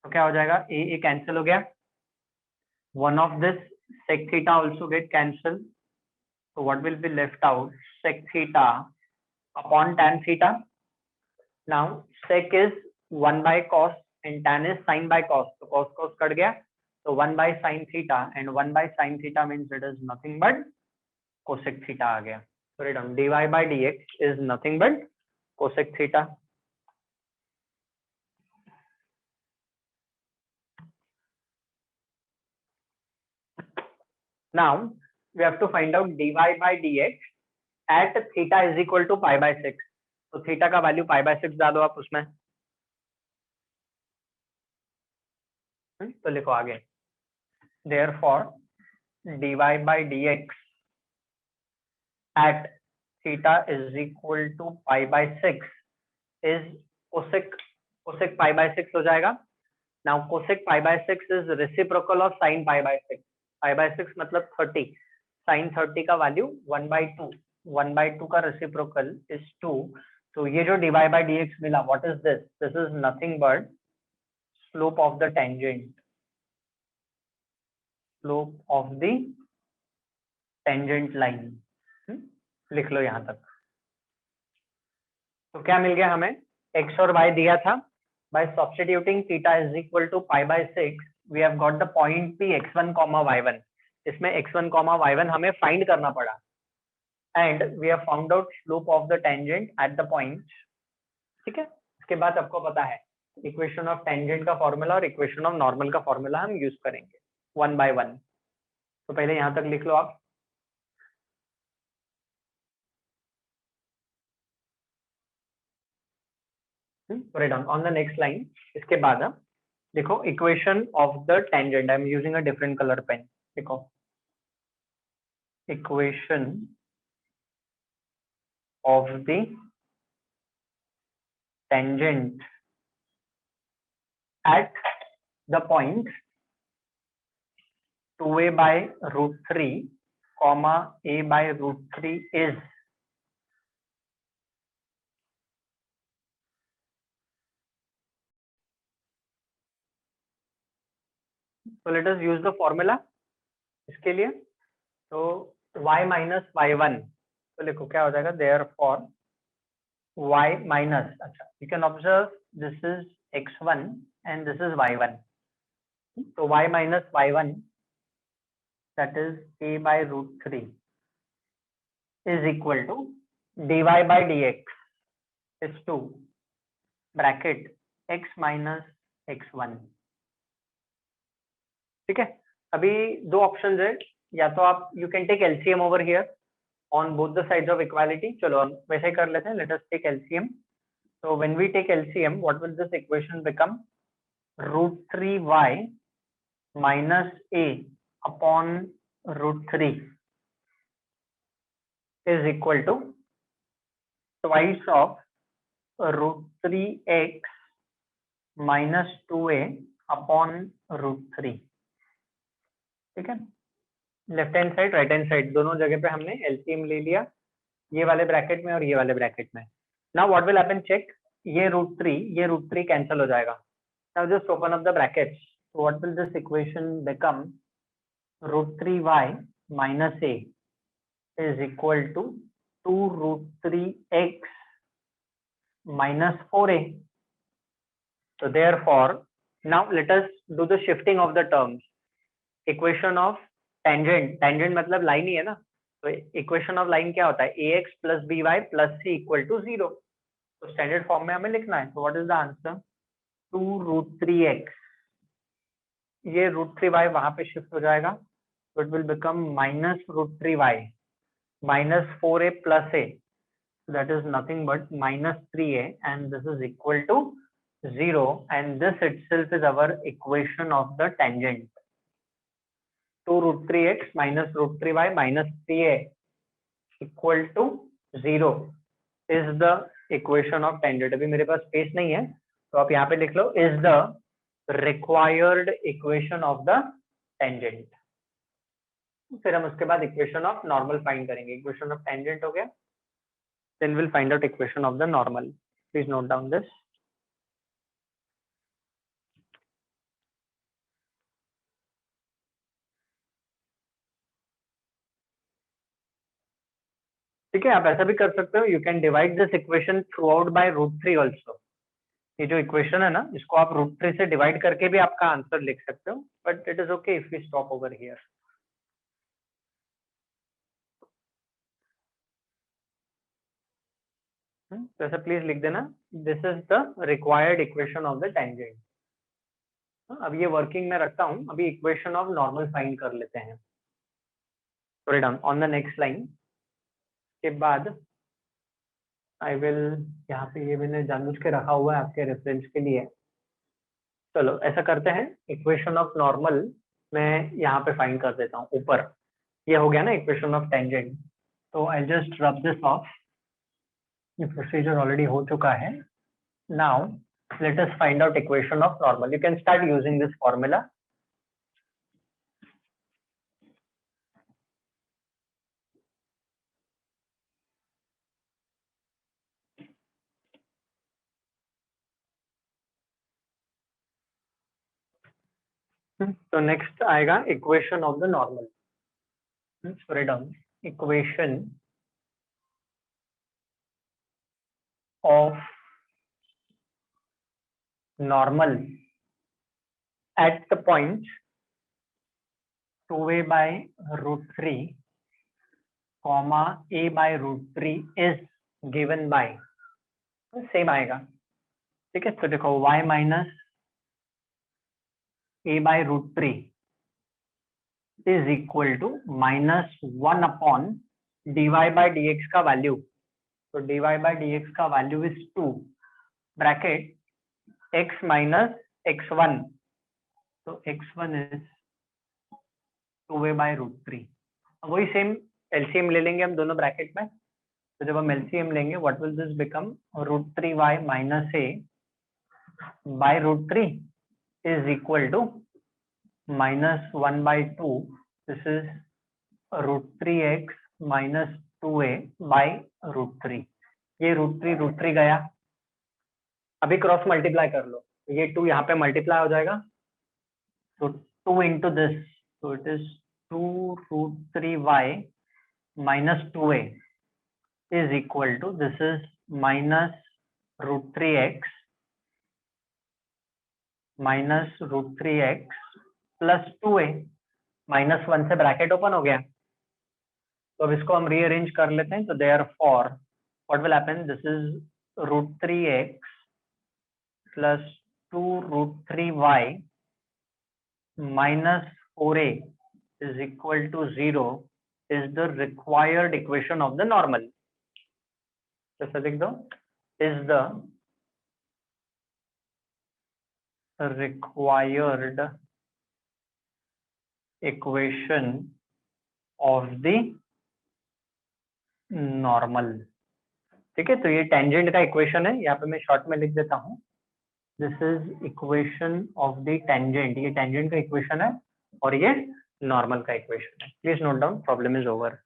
तो क्या हो जाएगा, a cancel हो गया, one of this sec theta also get cancelled. So what will be left out? Sec theta upon tan theta. Now sec is 1 by cos and tan is sin by cos. So cos cos cut गया, so 1 by sin theta and 1 by sin theta means it is nothing but cosec theta आ गया. So write down dy by dx is nothing but cosec theta. Now we have to find out dy by dx at theta is equal to pi by 6. तो theta का value pi by 6 डालो आप उसमें. तो लिखो आगे, therefore dy by dx at theta is equal to pi by 6 is cosec pi by 6 हो जाएगा. Now cosec pi by 6 is reciprocal of sin pi by 6. pi by 6 मतलब 30, sin 30 का वैल्यू 1 by 2, 1 by 2 का reciprocal is 2. तो ये जो dy by dx मिला, what is this? This is nothing but slope of the tangent. Slope of the tangent line. लिख लो यहां तक. तो क्या मिल गया हमें, x और y दिया था. By substituting theta is equal to pi by 6, we have got the point P x1, y1. इसमें x1, y1 हमें फाइंड करना पड़ा. and we have found out slope of the tangent at the point. ठीक है, इसके बाद आपको पता है इक्वेशन ऑफ टेंजेंट का फॉर्मूला और इक्वेशन ऑफ नॉर्मल का फॉर्मूला हम यूज करेंगे वन बाय वन। तो पहले यहां तक लिख लो आप। Write on the next line. इसके बाद देखो equation of the tangent, I am using a different colour pen. देखो equation of the tangent at the point 2a by root 3 comma a by root 3 is so let us use the formula इसके लिए। तो y minus y1 तो लिखो क्या हो जाएगा, therefore y minus, अच्छा you can observe this is x1 and this is y1, so y minus y1 that is a by root 3 is equal to dy by dx is 2 bracket x minus x1। ठीक है, अभी दो options है, या तो आप you can take LCM over here on both the sides of equality. चलो हम वैसे ही कर लेते हैं, let us take LCM. so when we take LCM, what will this equation become? Root 3y minus a upon root 3 is equal to twice of root 3x minus 2a upon root 3। ठीक है, left hand side right hand side दोनों जगह पे हमने LCM ले लिया, ये वाले ब्रैकेट में और ये वाले ब्रैकेट में। Now what will happen, check, ये रूट थ्री कैंसिल हो जाएगा। Now just open up the brackets, so what will this equation become, root 3y minus a is equal to 2 root 3x minus 4a। so therefore now let us do the shifting of the terms। Equation of tangent, tangent मतलब line ही है ना, तो equation of line क्या होता है, ax plus by plus c equal to 0। तो standard form में हमें लिखना है। तो what is the answer, 2 root 3x, ये रूट 3y वहां पे शिफ्ट हो जाएगा, तो it will become minus root 3y minus 4a plus a, that is nothing but minus 3a, and this is equal to 0, and this itself is our equation of the tangent। 2 root 3x minus root 3y minus 3a equal to 0 is the equation of tangent। अभी मेरे पास space नहीं है तो आप यहाँ पे लिख लो is the required equation of the tangent। फिर हम उसके बाद इक्वेशन ऑफ नॉर्मल फाइंड करेंगे। इक्वेशन ऑफ टेंजेंट हो गया, then we'll find out equation of the normal। please note down this। ठीक है, आप ऐसा भी कर सकते हो, you can divide this equation throughout by root 3 also. ये जो इक्वेशन है ना, इसको आप रूट 3 से डिवाइड करके भी आपका आंसर लिख सकते हो, but it is okay if we stop over here. तो ऐसा प्लीज लिख देना, this is the required equation of the tangent. अब ये वर्किंग में रखता हूँ, अभी इक्वेशन ऑफ नॉर्मल फाइंड कर लेते हैं। ऑन द नेक्स्ट लाइन के बाद आई विल, यहाँ पे ये मैंने जानबूझ के रखा हुआ है आपके रेफरेंस के लिए। चलो ऐसा करते हैं, इक्वेशन ऑफ नॉर्मल मैं यहाँ पे फाइंड कर देता हूँ ऊपर। ये हो गया ना इक्वेशन ऑफ टेंजेंट, तो I just rub this of. ये प्रोसीजर ऑलरेडी हो चुका है। Now let us find out equation of normal। you can start using this formula। तो नेक्स्ट आएगा equation of the normal. write down equation of normal at the point 2a by root 3 comma a by √3 is given by, same आएगा, ठीक है। तो देखो y minus a by √3 is equal to -1 upon dy by dx का value, तो dy by dx का value is 2 bracket x minus x1, तो x1 is 2a by √3। वही सेम एलसीएम ले लेंगे हम दोनों ब्रैकेट में, तो जब हम एलसीएम लेंगे what will this become, √3y minus a by √3 is equal to -1 by 2, this is √3x minus 2a by √3। ये √3 गया, अभी क्रॉस मल्टीप्लाई कर लो, ये 2 यहाँ पे मल्टीप्लाई हो जाएगा, तो 2 into this, so it is 2√3y minus 2a is equal to, this is minus √3x minus √3x plus 2a, -1 से ब्रैकेट ओपन हो गया, तो अब इसको हम रीअरेंज कर लेते हैं, तो therefore what will happen, this is √3x plus 2√3y minus 4a is equal to 0 is the required equation of the normal। जैसे लिख दो, is the required equation of the normal, ठीक है। तो ये टेंजेंट का इक्वेशन है, यहाँ पे मैं शॉर्ट में लिख देता हूँ, this is equation of the tangent, ये टेंजेंट का इक्वेशन है और ये नॉर्मल का इक्वेशन है। Please note down, problem is over.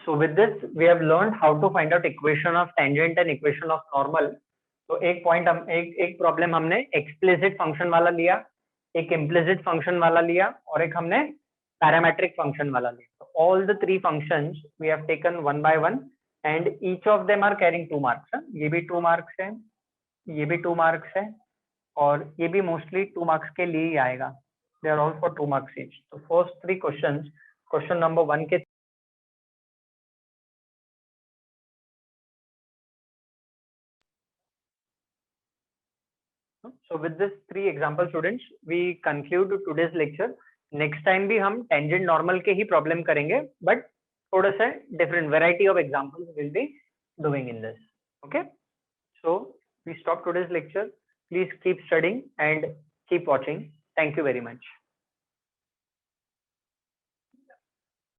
So with this we have learned how to find out equation of tangent and equation of normal। तो एक point हम एक प्रॉब्लम हमने एक्सप्लिसिट फंक्शन वाला लिया, एक इम्प्लिसिट फंक्शन वाला लिया और एक हमने पैरामेट्रिक फंक्शन वाला लिया। तो all the 3 functions we have taken 1 by 1 and each of them are carrying 2 marks. ये भी 2 मार्क्स है, ये भी 2 मार्क्स है और ये भी मोस्टली 2 मार्क्स के लिए ही आएगा, they are all for 2 marks each. तो फर्स्ट 3 क्वेश्चंस, क्वेश्चन नंबर 1 के So with this 3 example students, we conclude today's lecture। Next time भी हम tangent normal के ही problem करेंगे, but थोड़ा सा different variety of examples will be doing in this। Okay, so we stop today's lecture। Please keep studying and keep watching। Thank you very much।